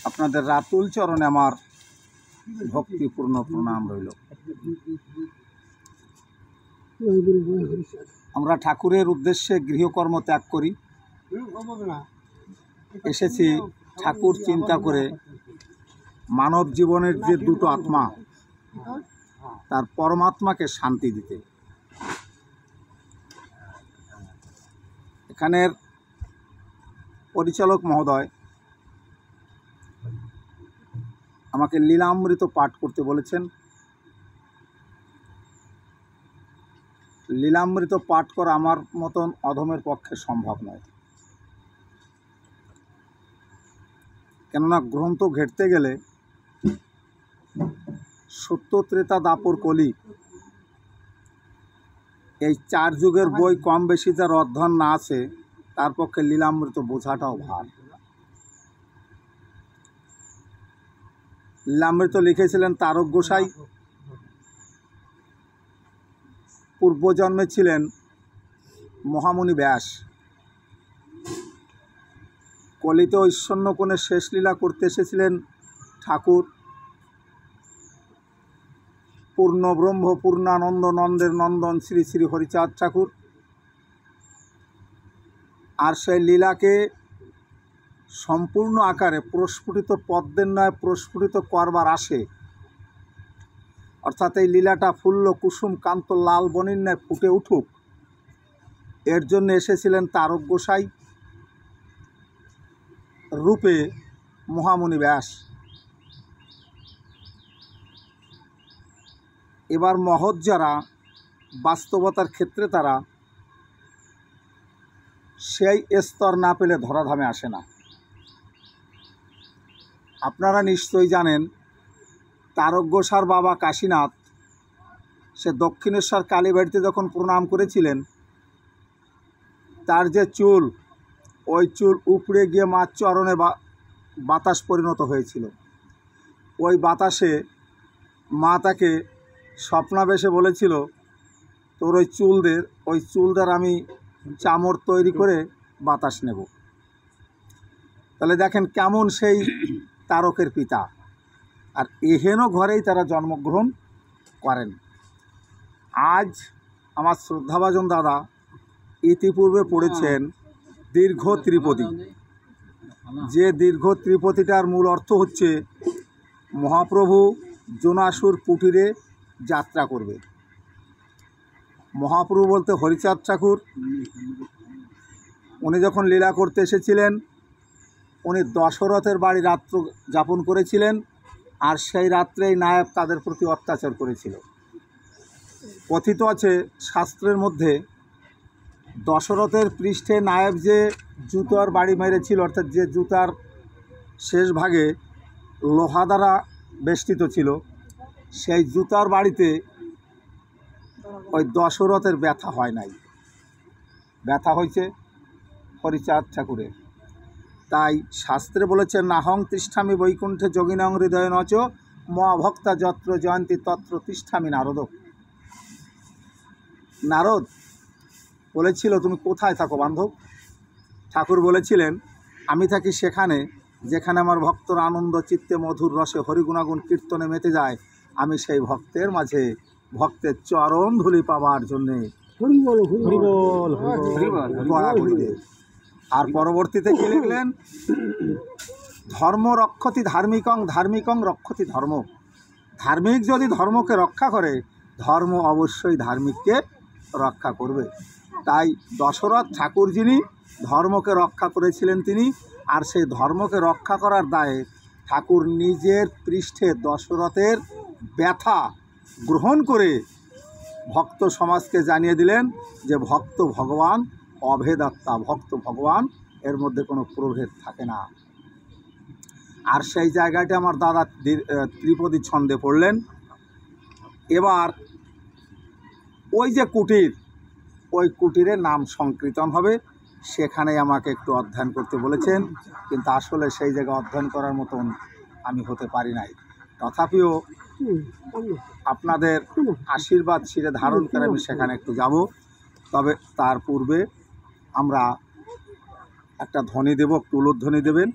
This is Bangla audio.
আপনাদের রাতুল চরণে আমার ভক্তিপূর্ণ প্রণাম রইল। আমরা ঠাকুরের উদ্দেশ্যে গৃহকর্ম ত্যাগ করি, এসেছি ঠাকুর চিন্তা করে মানব জীবনের যে দুটো আত্মা, তার পরমাত্মাকে শান্তি দিতে। এখানের পরিচালক মহোদয় আমাকে লীলামৃত পাঠ করতে বলেছেন। লীলামৃত পাঠ করা আমার মতন অধমের পক্ষে সম্ভব নয়, কেননা গ্রন্থ ঘেঁটতে গেলে সত্য, ত্রেতা, দাপর, কলি এই 4 যুগের বই কম বেশি যার অধ্যয়ন না আছে, তার পক্ষে লীলামৃত বোঝাটাও ভার। লীলামৃত লিখেছিলেন তারক গোসাই, পূর্বজন্মে ছিলেন মহামুনি ব্যাস। কলিতে ঐশ্বন্য কোণে শেষ লীলা করতে এসেছিলেন ঠাকুর। পূর্ণ ব্রহ্ম পূর্ণানন্দ নন্দের নন্দন শ্রী শ্রী হরিচাঁদ ঠাকুর। আর সেই লীলাকে সম্পূর্ণ আকারে প্রস্ফুটিত পদ্মের ন্যায় প্রস্ফুটিত করবার আসে, অর্থাৎ এই লীলাটা ফুল্ল কুসুম কান্ত লাল বনির ন্যায় ফুটে উঠুক, এর জন্য এসেছিলেন তারক গোসাই রূপে মহামুনি ব্যাস। এবার মহৎ যারা বাস্তবতার ক্ষেত্রে, তারা সেই স্তর না পেলে ধরাধামে আসে না। আপনারা নিশ্চয়ই জানেন তারক গোসার বাবা কাশীনাথ, সে দক্ষিণেশ্বর কালীবাড়িতে যখন প্রণাম করেছিলেন, তার যে চুল, ওই চুল উপড়ে গিয়ে মার চরণে বাতাস পরিণত হয়েছিল। ওই বাতাসে মা তাকে স্বপ্নাবেশে বলেছিল, তোর ওই চুলদের আমি চামড় তৈরি করে বাতাস নেব। তাহলে দেখেন কেমন সেই তারকের পিতা। আর এহেন ঘরেই তারা জন্মগ্রহণ করেন। আজ আমার শ্রদ্ধাভাজন দাদা ইতিপূর্বে পড়েছেন দীর্ঘ ত্রিপদী। যে দীর্ঘ ত্রিপদীটার মূল অর্থ হচ্ছে মহাপ্রভু জোনাসুর কুটিরে যাত্রা করবে। মহাপ্রভু বলতে হরিচাঁদ ঠাকুর, উনি যখন লীলা করতে এসেছিলেন, উনি দশরথের বাড়ি রাত্র যাপন করেছিলেন। আর সেই রাত্রেই নায়ক তাদের প্রতি অত্যাচার করেছিল। কথিত আছে শাস্ত্রের মধ্যে, দশরথের পৃষ্ঠে নায়ক যে জুতার বাড়ি মেরেছিল, অর্থাৎ যে জুতার শেষ ভাগে লোহা দ্বারা বেষ্টিত ছিল, সেই জুতার বাড়িতে ওই দশরথের ব্যথা হয় নাই, ব্যথা হয়েছে হরিচাঁদ ঠাকুরের। তাই শাস্ত্রে বলেছে, নাহং তিষ্ঠামি বৈকুণ্ঠে যোগিনং হৃদয় নচ মহাভক্তা যত্র জয়ন্তী তত্র তিষ্ঠামি নারদ। নারদ বলেছিল, তুমি কোথায় থাকো বান্ধব? ঠাকুর বলেছিলেন, আমি থাকি সেখানে যেখানে আমার ভক্তর আনন্দ চিত্তে মধুর রসে হরিগুণাগুণ কীর্তনে মেতে যায়। আমি সেই ভক্তের মাঝে ভক্তের চরণ ধুলি পাবার জন্যে গড়াগড়ি দেই। আর পরবর্তীতে কি লিখলেন? ধর্ম রক্ষতি ধার্মিকং, ধার্মিকং রক্ষতি ধর্ম। ধার্মিক যদি ধর্মকে রক্ষা করে, ধর্ম অবশ্যই ধার্মিককে রক্ষা করবে। তাই দশরথ ঠাকুর যিনি ধর্মকে রক্ষা করেছিলেন তিনি, আর সেই ধর্মকে রক্ষা করার দায়ে ঠাকুর নিজের পৃষ্ঠে দশরথের ব্যথা গ্রহণ করে ভক্ত সমাজকে জানিয়ে দিলেন যে ভক্ত ভগবান অভেদাত্মা, ভক্ত ভগবান, এর মধ্যে কোনো প্রভেদ থাকে না। আর সেই জায়গাটা আমার দাদা ত্রিপদী ছন্দে পড়লেন। এবার ওই যে কুটির, ওই কুটিরের নাম সংকীর্তন হবে, সেখানে আমাকে একটু অধ্যয়ন করতে বলেছেন। কিন্তু আসলে সেই জায়গা অধ্যয়ন করার মতন আমি হতে পারি নাই। তথাপিও আপনাদের আশীর্বাদ শিরে ধারণ করে আমি সেখানে একটু যাব। তবে তার পূর্বে আমরা একটা ধ্বনি দেব, একটু উলুধ্বনি দেবেন।